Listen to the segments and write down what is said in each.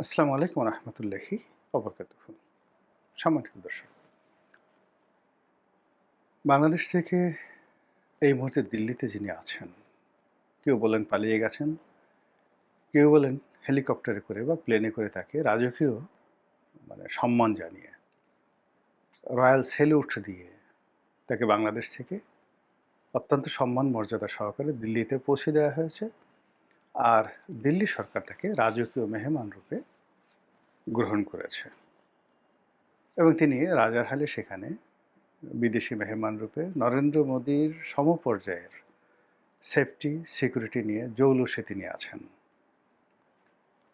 আসসালামু আলাইকুম রহমতুল্লাহি ওবরকাতুহু। সম্মানিত দর্শক, বাংলাদেশ থেকে এই মুহূর্তে দিল্লিতে যিনি আছেন, কেউ বলেন পালিয়ে গেছেন, কেউ বলেন হেলিকপ্টারে করে বা প্লেনে করে তাকে রাজকীয় সম্মান জানিয়ে রয়্যাল স্যালুট দিয়ে তাকে বাংলাদেশ থেকে অত্যন্ত সম্মান মর্যাদা সহকারে দিল্লিতে পৌঁছে দেওয়া হয়েছে। আর দিল্লি সরকার তাকে রাজকীয় মেহমান রূপে গ্রহণ করেছে এবং তিনি রাজার হালে সেখানে বিদেশি মেহমান রূপে নরেন্দ্র মোদীর সমপর্যায়ের সেফটি সিকিউরিটি নিয়ে জৌলুসে তিনি আছেন।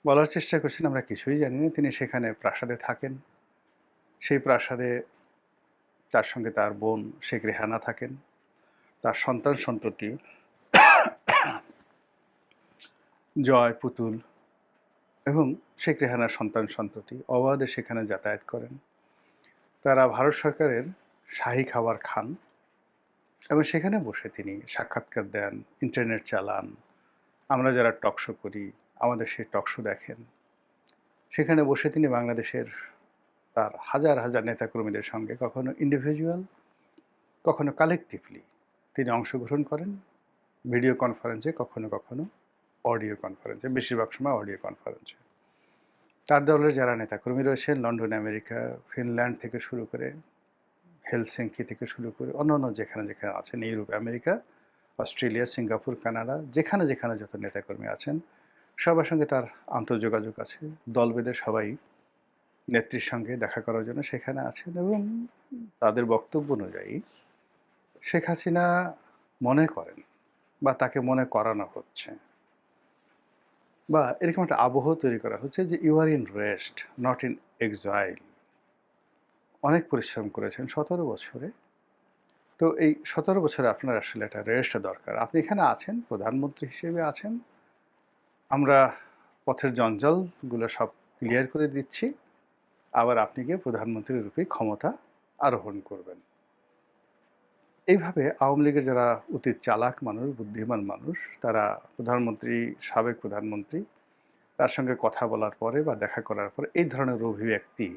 বলার চেষ্টা করছেন আমরা কিছুই জানি না। তিনি সেখানে প্রাসাদে থাকেন। সেই প্রাসাদে তার সঙ্গে তার বোন শেখ রেহানা থাকেন। তার সন্তান সন্ততি জয়, পুতুল এবং শেখ রেহানার সন্তান সন্ততি অবাধে সেখানে যাতায়াত করেন। তারা ভারত সরকারের শাহী খাবার খান এবং সেখানে বসে তিনি সাক্ষাৎকার দেন, ইন্টারনেট চালান। আমরা যারা টকশো করি, আমাদের সেই টকশো দেখেন। সেখানে বসে তিনি বাংলাদেশের তার হাজার হাজার নেতাকর্মীদের সঙ্গে কখনো ইন্ডিভিজুয়াল, কখনো কালেকটিভলি তিনি অংশগ্রহণ করেন ভিডিও কনফারেন্সে, কখনো কখনো অডিও কনফারেন্সে, বেশিরভাগ সময় অডিও কনফারেন্সে। তার দলের যারা নেতাকর্মী রয়েছেন লন্ডন, আমেরিকা, ফিনল্যান্ড থেকে শুরু করে হেলসিঙ্কি থেকে শুরু করে অন্যান্য যেখানে যেখানে আছেন, Europe, America, Australia, Singapore, Canada, যেখানে যেখানে যত নেতাকর্মী আছেন সবার সঙ্গে তার আন্তর্যোগাযোগ আছে। দল বেঁধে সবাই নেত্রীর সঙ্গে দেখা করার জন্য সেখানে আছেন এবং তাদের বক্তব্য অনুযায়ী শেখ হাসিনা মনে করেন বা তাকে মনে করানো হচ্ছে বা এরকম একটা আবহ তৈরি করা হচ্ছে যে you are in rest, not in exile. অনেক পরিশ্রম করেছেন 17 বছরে। তো এই 17 বছরে আপনার আসলে একটা রেস্ট দরকার। আপনি এখানে আছেন, প্রধানমন্ত্রী হিসেবে আছেন। আমরা পথের জঞ্জালগুলো সব ক্লিয়ার করে দিচ্ছি। আবার আপনি গিয়ে প্রধানমন্ত্রী রূপে ক্ষমতা আরোহণ করবেন। এইভাবে আওয়ামী লীগের যারা অতি চালাক মানুষ, বুদ্ধিমান মানুষ, তারা প্রধানমন্ত্রী, সাবেক প্রধানমন্ত্রী তার সঙ্গে কথা বলার পরে বা দেখা করার পরে এই ধরনের অভিব্যক্তি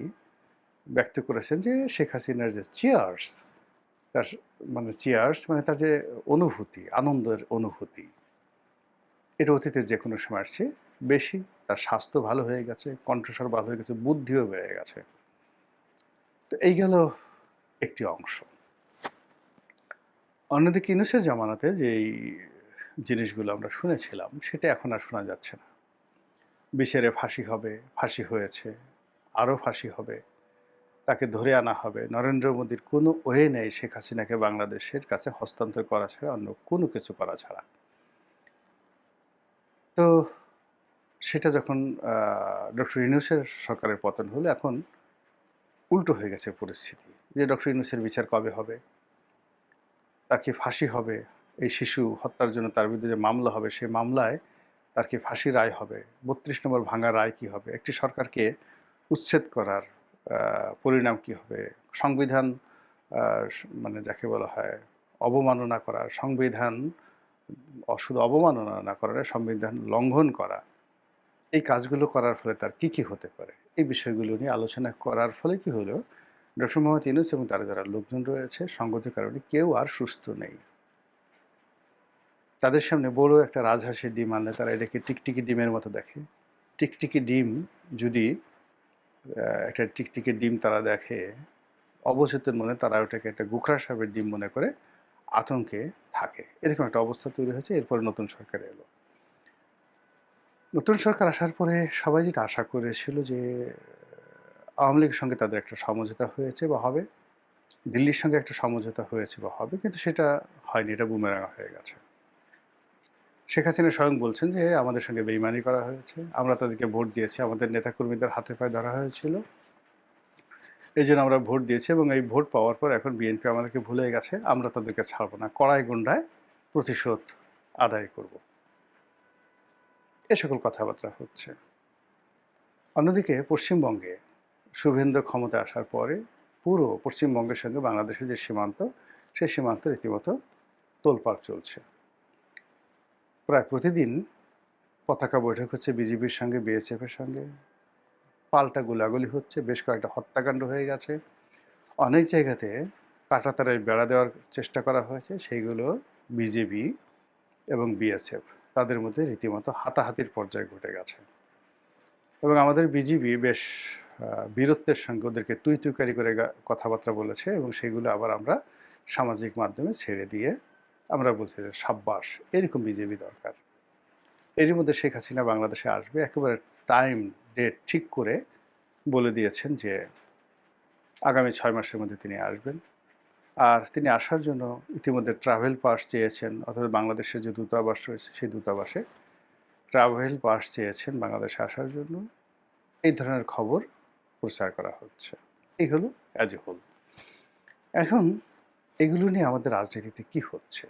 ব্যক্ত করেছেন যে শেখ হাসিনার যে চিয়ার্স, তার চিয়ার্স মানে তার যে অনুভূতি, আনন্দের অনুভূতি, এটা অতীতের যে কোনো সময় আসছে বেশি। তার স্বাস্থ্য ভালো হয়ে গেছে, কণ্ঠস্বর ভালো হয়ে গেছে, বুদ্ধিও বেড়ে গেছে। তো এই গেল একটি অংশ। অন্যদিকে ইউনূসের জামানাতে যেই জিনিসগুলো আমরা শুনেছিলাম সেটা এখন আর শোনা যাচ্ছে না। বিচারে ফাঁসি হবে, ফাঁসি হয়েছে, আরও ফাঁসি হবে, তাকে ধরে আনা হবে। নরেন্দ্র মোদীর কোনো ওয়ে নেই শেখ হাসিনাকে বাংলাদেশের কাছে হস্তান্তর করা ছাড়া, অন্য কোনো কিছু করা ছাড়া। তো সেটা যখন ডক্টর ইউনূসের সরকারের পতন হলো, এখন উল্টো হয়ে গেছে পরিস্থিতি যে ডক্টর ইউনূসের বিচার কবে হবে, তার কি ফাঁসি হবে, এই শিশু হত্যার জন্য তার বিরুদ্ধে যে মামলা হবে সেই মামলায় তার কি ফাঁসি রায় হবে, ৩২ নম্বর ভাঙা রায় কি হবে, একটি সরকারকে উচ্ছেদ করার পরিণাম কি হবে, সংবিধান যাকে বলা হয় অবমাননা করা, সংবিধান শুধু অবমাননা না করা, সংবিধান লঙ্ঘন করা, এই কাজগুলো করার ফলে তার কি কি হতে পারে, এই বিষয়গুলো নিয়ে আলোচনা করার ফলে কি হলো, ডক্টর মোহাম্মদ ইউনূস এবং তারা যারা লোকজন রয়েছে সঙ্গত কারণে কেউ আর সুস্থ নেই। তাদের সামনে বড় একটা রাজহাঁসের ডিম আনলে তারা এটাকে টিকটিকি ডিমের মতো দেখে। টিকটিকি ডিম যদি একটা টিকটিকি ডিম তারা দেখে, অবচেতন মনে তারা ওটাকে একটা গোখরা সাপের ডিম মনে করে আতঙ্কে থাকে। এরকম একটা অবস্থা তৈরি হয়েছে। এরপরে নতুন সরকার এলো। নতুন সরকার আসার পরে সবাই যেটা আশা করেছিল যে আওয়ামী লীগের সঙ্গে তাদের একটা সমঝোতা হয়েছে বা হবে, দিল্লির সঙ্গে একটা সমঝোতা হয়েছে বা হবে, কিন্তু সেটা হয়নি। এটা বুমেরাং হয়ে গেছে। শেখ হাসিনা স্বয়ং বলছেন যে আমাদের সঙ্গে বেইমানি করা হয়েছে, আমরা তাদেরকে ভোট দিয়েছি, আমাদের নেতাকর্মীদের হাতে পায়ে ধরা হয়েছিল, এই জন্য আমরা ভোট দিয়েছি এবং এই ভোট পাওয়ার পর এখন বিএনপি আমাদেরকে ভুলে গেছে, আমরা তাদেরকে ছাড়বো না, কড়াই গুন্ডায় প্রতিশোধ আদায় করব, এ সকল কথাবার্তা হচ্ছে। অন্যদিকে পশ্চিমবঙ্গে শুভেন্দু ক্ষমতা আসার পরে পুরো পশ্চিমবঙ্গের সঙ্গে বাংলাদেশের যে সীমান্ত, সেই সীমান্ত রীতিমতো তোলপাড় চলছে। প্রায় প্রতিদিন পতাকা বৈঠক হচ্ছে বিজিবির সঙ্গে, বিএসএফের সঙ্গে, পাল্টা গোলাগুলি হচ্ছে, বেশ কয়েকটা হত্যাকাণ্ড হয়ে গেছে। অনেক জায়গাতে কাঁটাতারের বেড়া দেওয়ার চেষ্টা করা হয়েছে, সেইগুলো বিজেপি এবং বিএসএফ তাদের মধ্যে রীতিমতো হাতাহাতির পর্যায়ে ঘটে গেছে। এবং আমাদের বিজিবি বেশ বীরত্বের সঙ্গে ওদেরকে তুই তুইকারি করে কথাবার্তা বলেছে, এবং সেগুলো আবার আমরা সামাজিক মাধ্যমে ছেড়ে দিয়ে আমরা বলছি যে সাব্বাস, এরকম বিজেপি দরকার। এরই মধ্যে শেখ হাসিনা বাংলাদেশে আসবে, একেবারে টাইম ডেট ঠিক করে বলে দিয়েছেন যে আগামী 6 মাসের মধ্যে তিনি আসবেন। আর তিনি আসার জন্য ইতিমধ্যে ট্রাভেল পাস চেয়েছেন, অর্থাৎ বাংলাদেশের যে দূতাবাস রয়েছে সেই দূতাবাসে ট্রাভেল পাস চেয়েছেন বাংলাদেশে আসার জন্য। এই ধরনের খবর প্রচার করা হচ্ছে। এই হলো অ্যাজ এ হোল। এখন এগুলো নিয়ে আমাদের রাজনীতিতে কি হচ্ছে?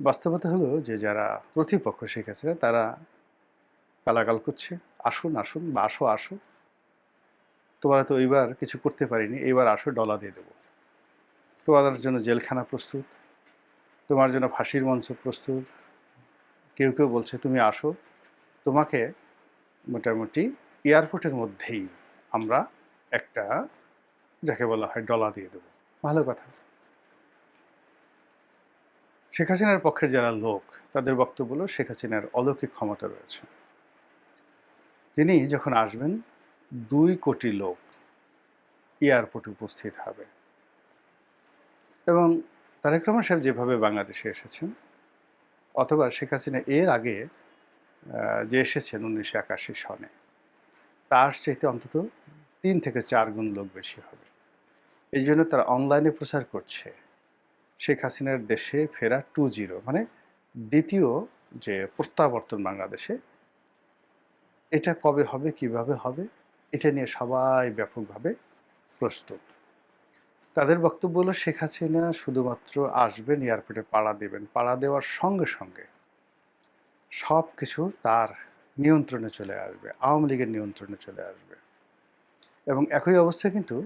বাস্তবতা হলো যে যারা প্রতিপক্ষ শেখ হাসিনা তারা গালাগাল করছে, আসুন আসুন বা আসো আসো, তোমরা তো এইবার কিছু করতে পারিনি, এইবার আসো, ডলা দিয়ে দেবো, তোমাদের জন্য জেলখানা প্রস্তুত, তোমার জন্য ফাঁসির মঞ্চ প্রস্তুত। কেউ কেউ বলছে তুমি আসো, তোমাকে মোটামুটি এয়ারপোর্টের মধ্যেই আমরা একটা, যাকে বলা হয়, ডলা দিয়ে দেবো। ভালো কথা। শেখ হাসিনার পক্ষের যারা লোক তাদের বক্তব্য হলো শেখ হাসিনার অলৌকিক ক্ষমতা রয়েছে। তিনি যখন আসবেন 2 কোটি লোক এয়ারপোর্টে উপস্থিত হবে। এবং তারেক রহমান সাহেব যেভাবে বাংলাদেশে এসেছেন, অথবা শেখ হাসিনা এর আগে যে এসেছেন 1981 সনে, তার চাইতে অন্তত 3 থেকে 4 গুণ লোক বেশি হবে। এই জন্য তারা অনলাইনে প্রচার করছে শেখ হাসিনার দেশে ফেরা 2.0, মানে দ্বিতীয় যে প্রত্যাবর্তন বাংলাদেশে, এটা কবে হবে, কিভাবে হবে, এটা নিয়ে সবাই ব্যাপকভাবে প্রস্তুত। তাদের বক্তব্য হলো শেখ হাসিনা শুধুমাত্র আসবেন, এয়ারপোর্টে পাড়া দেবেন, পাড়া দেওয়ার সঙ্গে সঙ্গে সব কিছু তার নিয়ন্ত্রণে চলে আসবে, আওয়ামী লীগের নিয়ন্ত্রণে চলে আসবে। এবং একই অবস্থা কিন্তু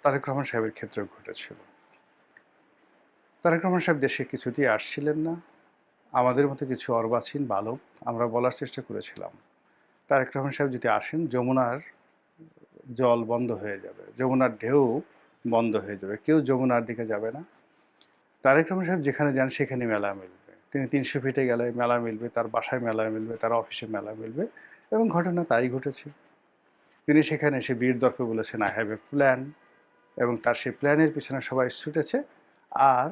তারেক রহমান সাহেবের ক্ষেত্রেও ঘটেছিল। তারেক রহমান সাহেব দেশে কিছুতেই আসছিলেন না। আমাদের মতো কিছু অর্বাচীন বালক আমরা বলার চেষ্টা করেছিলাম, তারেক রহমান সাহেব যদি আসেন, যমুনার জল বন্ধ হয়ে যাবে, যমুনার ঢেউ বন্ধ হয়ে যাবে, কেউ যমুনার দিকে যাবে না। তারেক রহমান সাহেব যেখানে যান সেখানে মেলা মিলবে, তিনি 300 ফিটে গেলে মেলা মিলবে, তার বাসায় মেলা মিলবে, তার অফিসে মেলা মিলবে। এবং ঘটনা তাই ঘটেছে। তিনি সেখানে এসে বীর দর্পে বলেছেন আই হ্যাভ এ প্ল্যান, এবং তার সেই প্ল্যানের পিছনে সবাই ছুটেছে। আর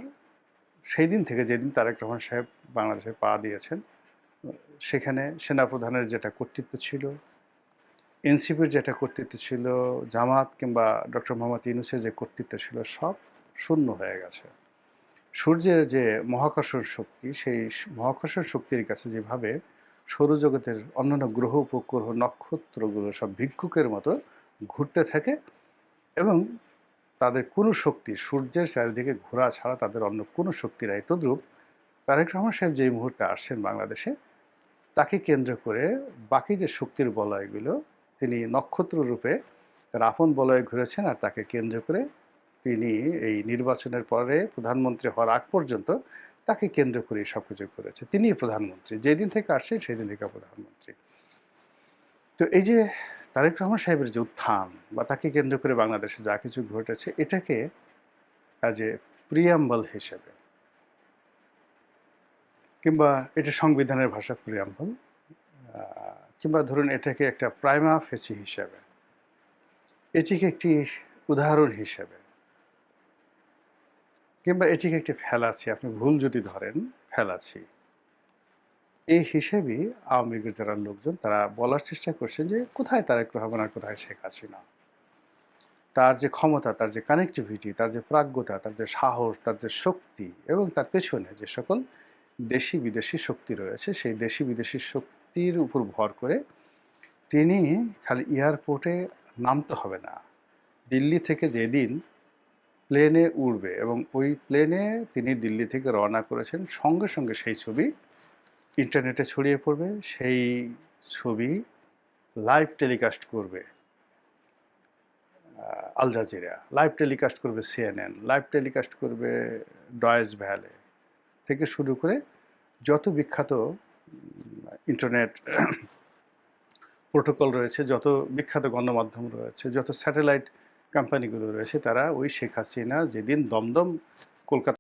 সেই দিন থেকে, যেদিন তারেক রহমান সাহেব বাংলাদেশে পা দিয়েছেন, সেখানে সেনাপ্রধানের যেটা কর্তৃত্ব ছিল, এনসিপির যেটা কর্তৃত্ব ছিল, জামাত কিংবা ডক্টর মোহাম্মদ ইউনূসের যে কর্তৃত্ব ছিল, সব শূন্য হয়ে গেছে। সূর্যের যে মহাকর্ষণ শক্তি, সেই মহাকর্ষণ শক্তির কাছে যেভাবে সৌরজগতের অন্যান্য গ্রহ উপগ্রহ নক্ষত্রগুলো সব ভিক্ষুকের মতো ঘুরতে থাকে, এবং তাদের কোনো শক্তি, সূর্যের চারিদিকে ঘোরা ছাড়া তাদের অন্য কোনো শক্তি নাই, তদ্রূপ তারেক রহমান সাহেব যেই মুহূর্তে আসছেন বাংলাদেশে, তাকে কেন্দ্র করে বাকি যে শক্তির বলয়গুলো, তিনি নক্ষত্র রূপে তার আপন বলয়ে ঘুরেছেন। আর তাকে কেন্দ্র করে তিনি এই নির্বাচনের পরে প্রধানমন্ত্রী হওয়ার আগ পর্যন্ত তাকে কেন্দ্র করে সব কিছু করেছে। তিনিই প্রধানমন্ত্রী, যেদিন থেকে আসছেন সেদিন থেকে প্রধানমন্ত্রী। তো এই যে তারেক রহমান সাহেবের যে উত্থান, বা তাকে কেন্দ্র করে বাংলাদেশে যা কিছু ঘটেছে, এটাকে অ্যাজ এ প্রিয়াম্বল হিসেবে, কিংবা এটা সংবিধানের ভাষা প্রিয়াম্বল, কিংবা ধরুন এটাকে একটা প্রাইমা ফেসি হিসাবে, এটিকে একটি উদাহরণ হিসেবে, কিংবা এটিকে একটি ফেলাছি, আপনি ভুল যদি ধরেন, ফেলাছি, এই হিসেবেই আওয়ামী লীগের যারা লোকজন তারা বলার চেষ্টা করছে যে কোথায় তারেক রহমান আর কোথায় শেখ হাসিনা। তার যে ক্ষমতা, তার যে কানেক্টিভিটি, তার যে প্রাজ্ঞতা, তার যে সাহস, তার যে শক্তি, এবং তার পেছনে যে সকল দেশি বিদেশি শক্তি রয়েছে, সেই দেশি বিদেশি শক্তির উপর ভর করে তিনি খালি এয়ারপোর্টে নামতে হবে না, দিল্লি থেকে যেদিন প্লেনে উঠবে এবং ওই প্লেনে তিনি দিল্লি থেকে রওনা করেছেন, সঙ্গে সঙ্গে সেই ছবি ইন্টারনেটে ছড়িয়ে পড়বে। সেই ছবি লাইভ টেলিকাস্ট করবে আল জাজিরা, লাইভ টেলিকাস্ট করবে সিএনএন, লাইভ টেলিকাস্ট করবে ডয়েচ ভ্যালে, থেকে শুরু করে যত বিখ্যাত ইন্টারনেট প্রোটোকল রয়েছে, যত বিখ্যাত গণমাধ্যম রয়েছে, যত স্যাটেলাইট কোম্পানিগুলো রয়েছে, তারা ওই শেখ হাসিনা যেদিন দমদম কলকাতা